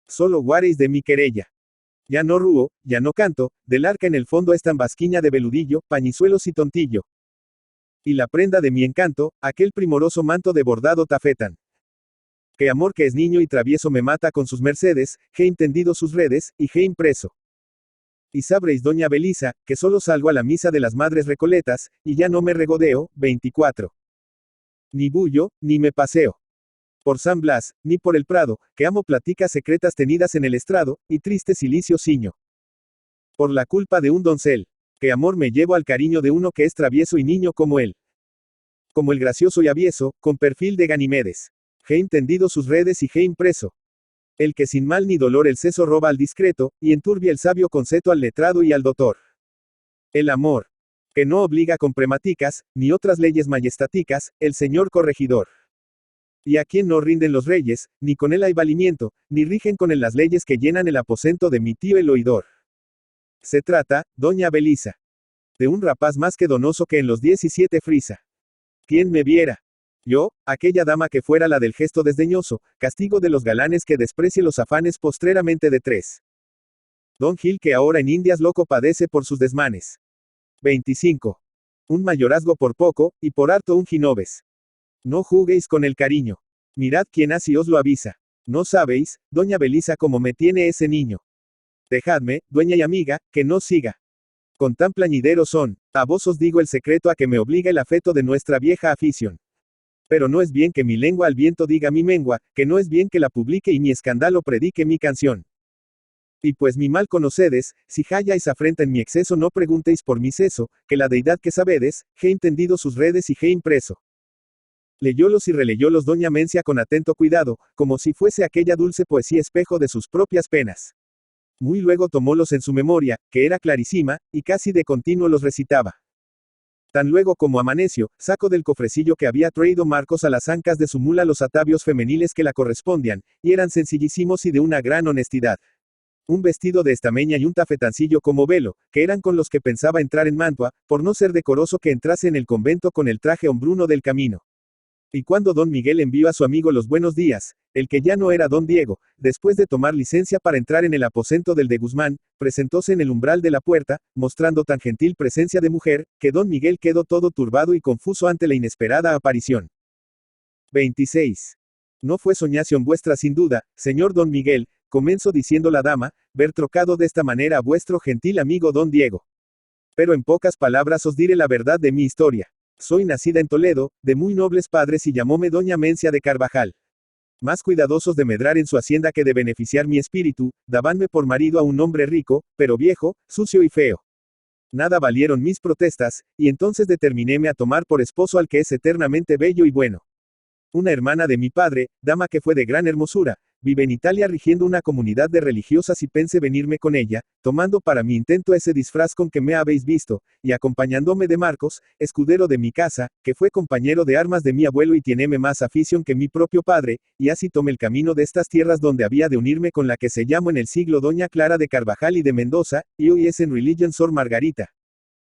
Solo guareis de mi querella. Ya no rúo, ya no canto, del arca en el fondo esta basquiña de veludillo, pañizuelos y tontillo. Y la prenda de mi encanto, aquel primoroso manto de bordado tafetan. Que amor que es niño y travieso me mata con sus mercedes, he entendido sus redes, y he impreso. Y sabréis doña Belisa, que solo salgo a la misa de las madres recoletas, y ya no me regodeo, 24. Ni bullo, ni me paseo por San Blas, ni por el Prado, que amo platicas secretas tenidas en el estrado, y triste silicio ciño. Por la culpa de un doncel, que amor me llevo al cariño de uno que es travieso y niño como él. Como el gracioso y avieso, con perfil de Ganimedes. He entendido sus redes y he impreso. El que sin mal ni dolor el seso roba al discreto, y enturbia el sabio conceto al letrado y al doctor. El amor, que no obliga con prematicas, ni otras leyes majestáticas, el señor corregidor. Y a quien no rinden los reyes, ni con él hay valimiento, ni rigen con él las leyes que llenan el aposento de mi tío el oidor. Se trata, doña Belisa, de un rapaz más que donoso que en los 17 frisa. ¿Quién me viera? Yo, aquella dama que fuera la del gesto desdeñoso, castigo de los galanes que desprecie los afanes postreramente de 3. Don Gil que ahora en Indias loco padece por sus desmanes. 25. Un mayorazgo por poco, y por harto un ginobes. No juguéis con el cariño. Mirad quién así os lo avisa. No sabéis, doña Belisa cómo me tiene ese niño. Dejadme, dueña y amiga, que no siga. Con tan plañideros son, a vos os digo el secreto a que me obliga el afeto de nuestra vieja afición. Pero no es bien que mi lengua al viento diga mi mengua, que no es bien que la publique y mi escándalo predique mi canción. Y pues mi mal conocedes, si halláis afrenta en mi exceso no preguntéis por mi seso, que la deidad que sabedes, he entendido sus redes y he impreso. Leyólos y releyólos doña Mencia con atento cuidado, como si fuese aquella dulce poesía espejo de sus propias penas. Muy luego tomólos en su memoria, que era clarísima, y casi de continuo los recitaba. Tan luego como amaneció, sacó del cofrecillo que había traído Marcos a las ancas de su mula los atavios femeniles que la correspondían, y eran sencillísimos y de una gran honestidad. Un vestido de estameña y un tafetancillo como velo, que eran con los que pensaba entrar en Mantua, por no ser decoroso que entrase en el convento con el traje hombruno del camino. Y cuando don Miguel envió a su amigo los buenos días, el que ya no era don Diego, después de tomar licencia para entrar en el aposento del de Guzmán, presentóse en el umbral de la puerta, mostrando tan gentil presencia de mujer, que don Miguel quedó todo turbado y confuso ante la inesperada aparición. 26. No fue soñación vuestra sin duda, señor don Miguel, comenzó diciendo la dama, ver trocado de esta manera a vuestro gentil amigo don Diego. Pero en pocas palabras os diré la verdad de mi historia. Soy nacida en Toledo, de muy nobles padres y llamóme doña Mencia de Carvajal. Más cuidadosos de medrar en su hacienda que de beneficiar mi espíritu, dabanme por marido a un hombre rico, pero viejo, sucio y feo. Nada valieron mis protestas, y entonces determinéme a tomar por esposo al que es eternamente bello y bueno. Una hermana de mi padre, dama que fue de gran hermosura, vive en Italia rigiendo una comunidad de religiosas y pensé venirme con ella, tomando para mi intento ese disfraz con que me habéis visto, y acompañándome de Marcos, escudero de mi casa, que fue compañero de armas de mi abuelo y tiéneme más afición que mi propio padre, y así tomé el camino de estas tierras donde había de unirme con la que se llamó en el siglo Doña Clara de Carvajal y de Mendoza, y hoy es en religión Sor Margarita,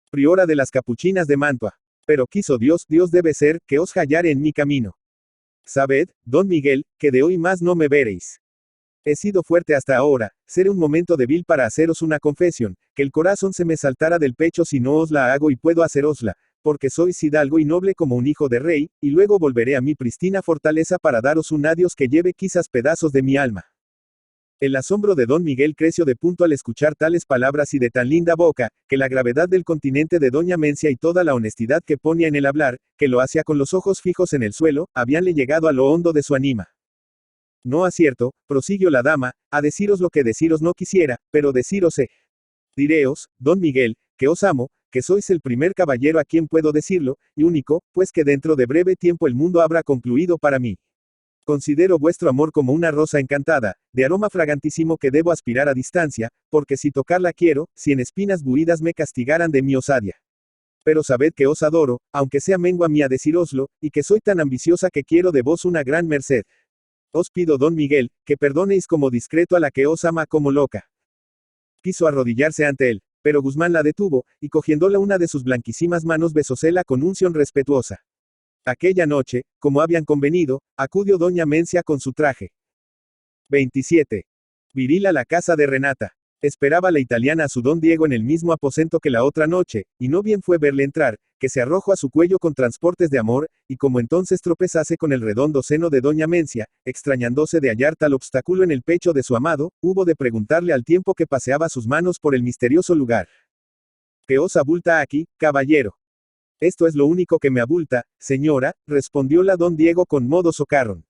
priora de las Capuchinas de Mantua. Pero quiso Dios, Dios debe ser, que os hallare en mi camino. Sabed, don Miguel, que de hoy más no me veréis. He sido fuerte hasta ahora, seré un momento débil para haceros una confesión, que el corazón se me saltará del pecho si no os la hago y puedo hacerosla, porque sois hidalgo y noble como un hijo de rey, y luego volveré a mi pristina fortaleza para daros un adiós que lleve quizás pedazos de mi alma. El asombro de don Miguel creció de punto al escuchar tales palabras y de tan linda boca, que la gravedad del continente de doña Mencia y toda la honestidad que ponía en el hablar, que lo hacía con los ojos fijos en el suelo, habíanle llegado a lo hondo de su ánima. No acierto, prosiguió la dama, a deciros lo que deciros no quisiera, pero deciros direos, don Miguel, que os amo, que sois el primer caballero a quien puedo decirlo, y único, pues que dentro de breve tiempo el mundo habrá concluido para mí. Considero vuestro amor como una rosa encantada, de aroma fragantísimo que debo aspirar a distancia, porque si tocarla quiero, si en espinas buidas me castigaran de mi osadia. Pero sabed que os adoro, aunque sea mengua mía decíroslo, y que soy tan ambiciosa que quiero de vos una gran merced. Os pido, don Miguel, que perdonéis como discreto a la que os ama como loca. Quiso arrodillarse ante él, pero Guzmán la detuvo, y cogiéndola una de sus blanquísimas manos besósela con unción respetuosa. Aquella noche, como habían convenido, acudió doña Mencia con su traje. 27. Viril a la casa de Renata. Esperaba la italiana a su don Diego en el mismo aposento que la otra noche, y no bien fue verle entrar, que se arrojó a su cuello con transportes de amor, y como entonces tropezase con el redondo seno de doña Mencia, extrañándose de hallar tal obstáculo en el pecho de su amado, hubo de preguntarle al tiempo que paseaba sus manos por el misterioso lugar. ¿Qué os abulta aquí, caballero? Esto es lo único que me abulta, señora, respondióla don Diego con modo socarrón.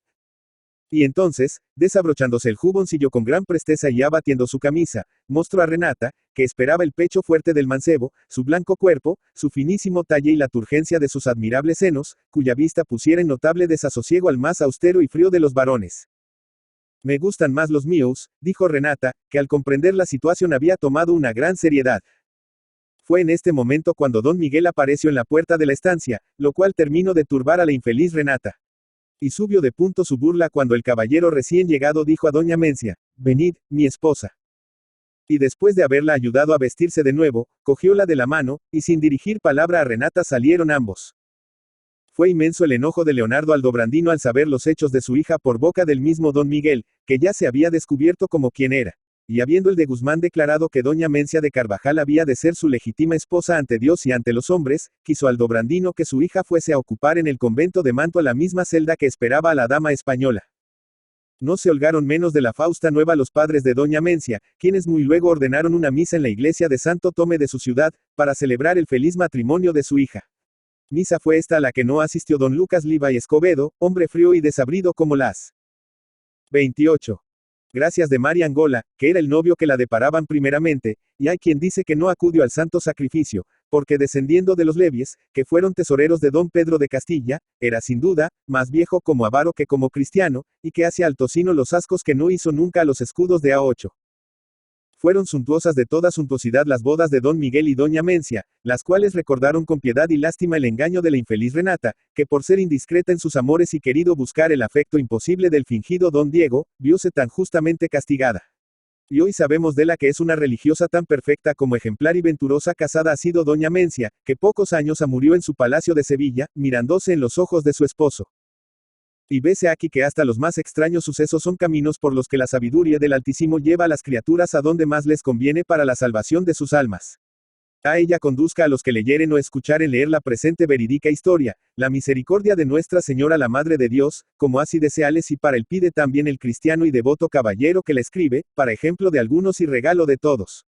Y entonces, desabrochándose el juboncillo con gran presteza y abatiendo su camisa, mostró a Renata, que esperaba el pecho fuerte del mancebo, su blanco cuerpo, su finísimo talle y la turgencia de sus admirables senos, cuya vista pusiera en notable desasosiego al más austero y frío de los varones. Me gustan más los míos, dijo Renata, que al comprender la situación había tomado una gran seriedad. Fue en este momento cuando don Miguel apareció en la puerta de la estancia, lo cual terminó de turbar a la infeliz Renata. Y subió de punto su burla cuando el caballero recién llegado dijo a doña Mencia, venid, mi esposa. Y después de haberla ayudado a vestirse de nuevo, cogióla de la mano, y sin dirigir palabra a Renata salieron ambos. Fue inmenso el enojo de Leonardo Aldobrandino al saber los hechos de su hija por boca del mismo don Miguel, que ya se había descubierto como quien era. Y habiendo el de Guzmán declarado que doña Mencia de Carvajal había de ser su legítima esposa ante Dios y ante los hombres, quiso Aldobrandino que su hija fuese a ocupar en el convento de Mantua la misma celda que esperaba a la dama española. No se holgaron menos de la Fausta Nueva los padres de doña Mencia, quienes muy luego ordenaron una misa en la iglesia de Santo Tome de su ciudad, para celebrar el feliz matrimonio de su hija. Misa fue esta a la que no asistió don Lucas Liva y Escobedo, hombre frío y desabrido como las 28. Gracias de María Angola, que era el novio que la deparaban primeramente, y hay quien dice que no acudió al santo sacrificio, porque descendiendo de los Levies, que fueron tesoreros de don Pedro de Castilla, era sin duda, más viejo como avaro que como cristiano, y que hacía al tocino los ascos que no hizo nunca a los escudos de A8. Fueron suntuosas de toda suntuosidad las bodas de don Miguel y doña Mencia, las cuales recordaron con piedad y lástima el engaño de la infeliz Renata, que por ser indiscreta en sus amores y querido buscar el afecto imposible del fingido don Diego, vióse tan justamente castigada. Y hoy sabemos de la que es una religiosa tan perfecta como ejemplar y venturosa casada ha sido doña Mencia, que pocos años ha murió en su palacio de Sevilla, mirándose en los ojos de su esposo. Y vese aquí que hasta los más extraños sucesos son caminos por los que la sabiduría del Altísimo lleva a las criaturas a donde más les conviene para la salvación de sus almas. A ella conduzca a los que leyeren o escucharen leer la presente verídica historia, la misericordia de Nuestra Señora la Madre de Dios, como así deseales y para el pide también el cristiano y devoto caballero que la escribe, para ejemplo de algunos y regalo de todos.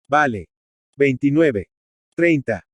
Vale. 29. 30.